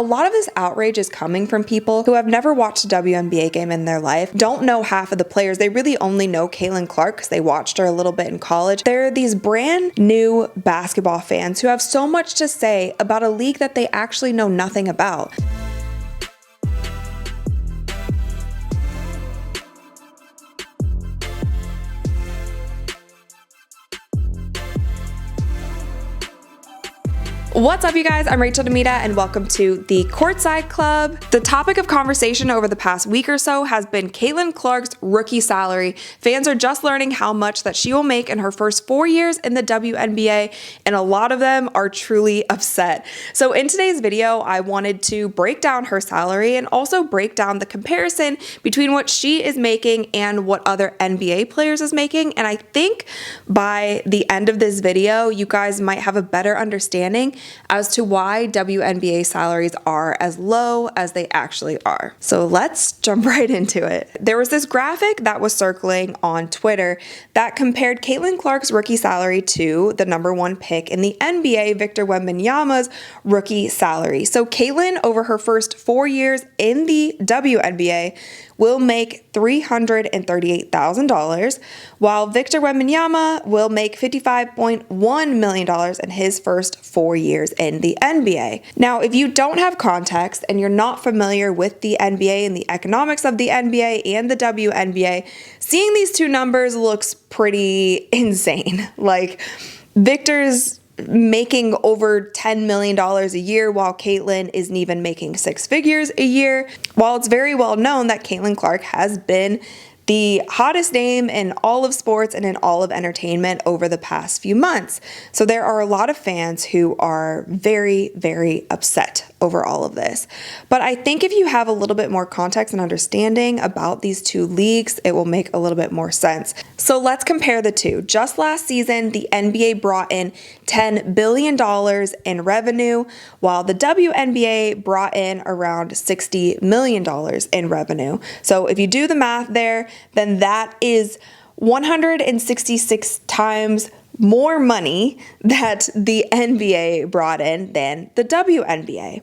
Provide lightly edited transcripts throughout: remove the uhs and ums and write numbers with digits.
a lot of this outrage is coming from people who have never watched a WNBA game in their life, don't know half of the players. They really only know Caitlin Clark because they watched her a little bit in college. There are these brand new basketball fans who have so much to say about a league that they actually know nothing about. What's up, you guys? I'm Rachel DeMita and welcome to the Courtside Club. The topic of conversation over the past week or so has been Caitlin Clark's rookie salary. Fans are just learning how much that she will make in her first 4 years in the WNBA, and a lot of them are truly upset. So in today's video, I wanted to break down her salary and also break down the comparison between what she is making and what other NBA players is making. And I think by the end of this video, you guys might have a better understanding as to why WNBA salaries are as low as they actually are. So let's jump right into it. There was this graphic that was circling on Twitter that compared Caitlin Clark's rookie salary to the #1 pick in the NBA, Victor Wembanyama's rookie salary. So Caitlin, over her first 4 years in the WNBA, will make $338,000, while Victor Wembanyama will make $55.1 million in his first 4 years in the NBA. Now, if you don't have context and you're not familiar with the NBA and the economics of the NBA and the WNBA, seeing these two numbers looks pretty insane. Like, Victor's making over $10 million a year, while Caitlin isn't even making six figures a year. While it's very well known that Caitlin Clark has been the hottest name in all of sports and in all of entertainment over the past few months. So there are a lot of fans who are very, very upset over all of this. But I think if you have a little bit more context and understanding about these two leagues, it will make a little bit more sense. So let's compare the two. Just last season, the NBA brought in $10 billion in revenue, while the WNBA brought in around $60 million in revenue. So if you do the math there, then that is 166 times more money that the NBA brought in than the WNBA.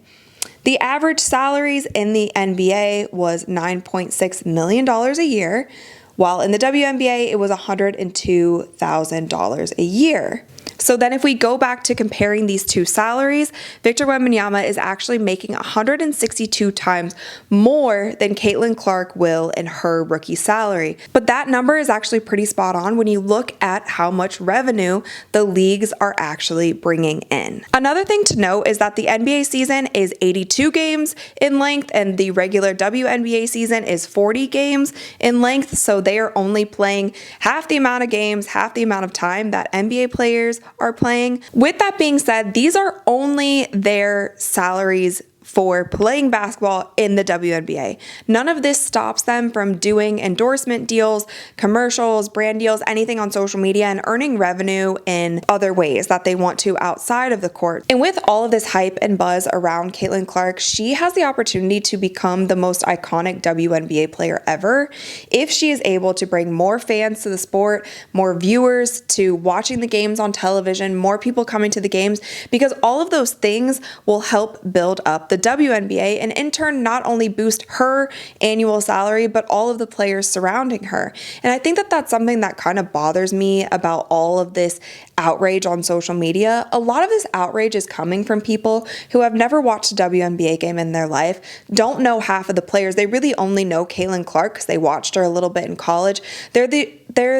The average salaries in the NBA was $9.6 million a year, while in the WNBA it was $102,000 a year. So then if we go back to comparing these two salaries, Victor Wembanyama is actually making 162 times more than Caitlin Clark will in her rookie salary. But that number is actually pretty spot on when you look at how much revenue the leagues are actually bringing in. Another thing to note is that the NBA season is 82 games in length and the regular WNBA season is 40 games in length. So they are only playing half the amount of games, half the amount of time that NBA players are playing. With that being said, these are only their salaries for playing basketball in the WNBA. None of this stops them from doing endorsement deals, commercials, brand deals, anything on social media, and earning revenue in other ways that they want to outside of the court. And with all of this hype and buzz around Caitlin Clark, she has the opportunity to become the most iconic WNBA player ever if she is able to bring more fans to the sport, more viewers to watching the games on television, more people coming to the games, because all of those things will help build up the WNBA and in turn not only boost her annual salary, but all of the players surrounding her. And I think that that's something that kind of bothers me about all of this outrage on social media. A lot of this outrage is coming from people who have never watched a WNBA game in their life, don't know half of the players. They really only know Caitlin Clark because they watched her a little bit in college. They're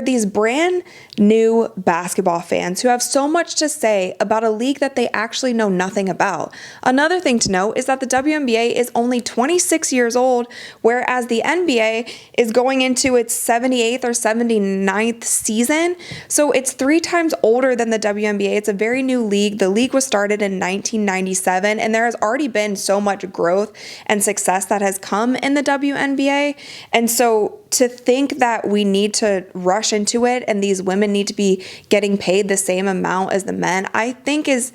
these brand new basketball fans who have so much to say about a league that they actually know nothing about. Another thing to note is that the WNBA is only 26 years old, whereas the NBA is going into its 78th or 79th season. So it's 3 times older than the WNBA. It's a very new league. The league was started in 1997, and there has already been so much growth and success that has come in the WNBA. And so to think that we need to rush into it and these women need to be getting paid the same amount as the men, I think is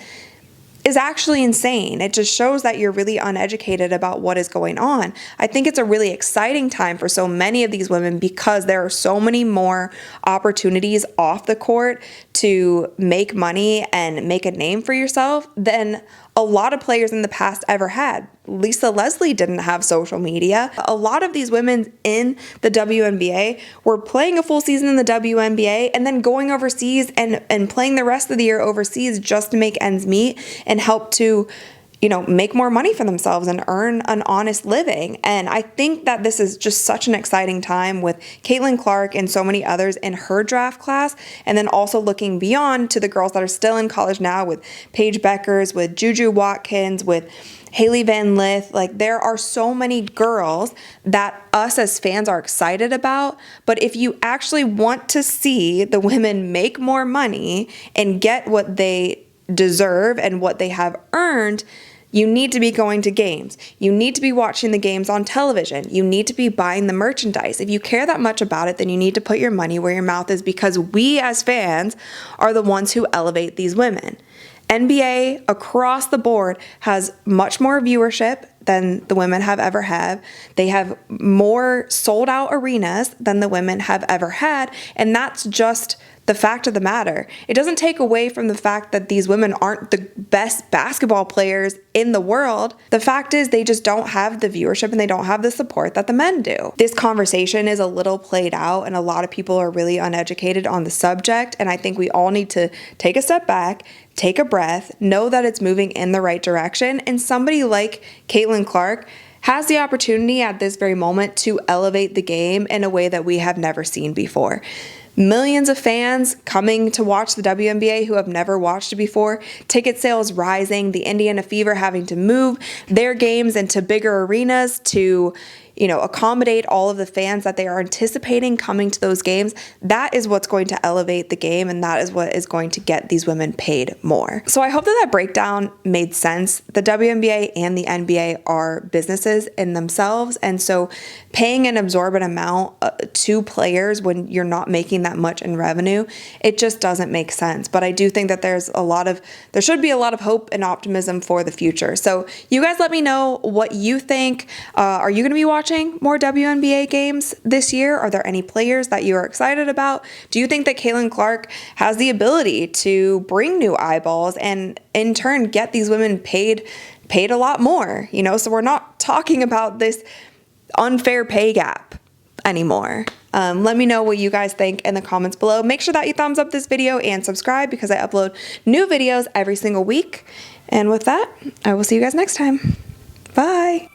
actually insane. It just shows that you're really uneducated about what is going on. I think it's a really exciting time for so many of these women because there are so many more opportunities off the court to make money and make a name for yourself than a lot of players in the past ever had. Lisa Leslie didn't have social media. A lot of these women in the WNBA were playing a full season in the WNBA and then going overseas and playing the rest of the year overseas just to make ends meet and help to, you know, make more money for themselves and earn an honest living. And I think that this is just such an exciting time with Caitlin Clark and so many others in her draft class. And then also looking beyond to the girls that are still in college now with Paige Beckers, with Juju Watkins, with Haley Van Lith. Like, there are so many girls that us as fans are excited about. But if you actually want to see the women make more money and get what they deserve and what they have earned, you need to be going to games. You need to be watching the games on television. You need to be buying the merchandise. If you care that much about it, then you need to put your money where your mouth is, because we as fans are the ones who elevate these women. NBA across the board has much more viewership than the women have ever had. They have more sold out arenas than the women have ever had. And that's just the fact of the matter. It doesn't take away from the fact that these women aren't the best basketball players in the world. The fact is they just don't have the viewership and they don't have the support that the men do. This conversation is a little played out and a lot of people are really uneducated on the subject. And I think we all need to take a step back, take a breath, know that it's moving in the right direction. And somebody like Caitlin Clark has the opportunity at this very moment to elevate the game in a way that we have never seen before. Millions of fans coming to watch the WNBA who have never watched it before, ticket sales rising, the Indiana Fever having to move their games into bigger arenas to, you know, accommodate all of the fans that they are anticipating coming to those games. That is what's going to elevate the game, and that is what is going to get these women paid more. So I hope that breakdown made sense. The WNBA and the NBA are businesses in themselves, and so paying an absorbent amount to players when you're not making that much in revenue, it just doesn't make sense. But I do think that there should be a lot of hope and optimism for the future. So you guys let me know what you think. Are you going to be watching more WNBA games this year? Are there any players that you are excited about? Do you think that Caitlin Clark has the ability to bring new eyeballs and in turn get these women paid a lot more? You know, so we're not talking about this unfair pay gap anymore. Let me know what you guys think in the comments below. Make sure that you thumbs up this video and subscribe because I upload new videos every single week. And with that, I will see you guys next time. Bye.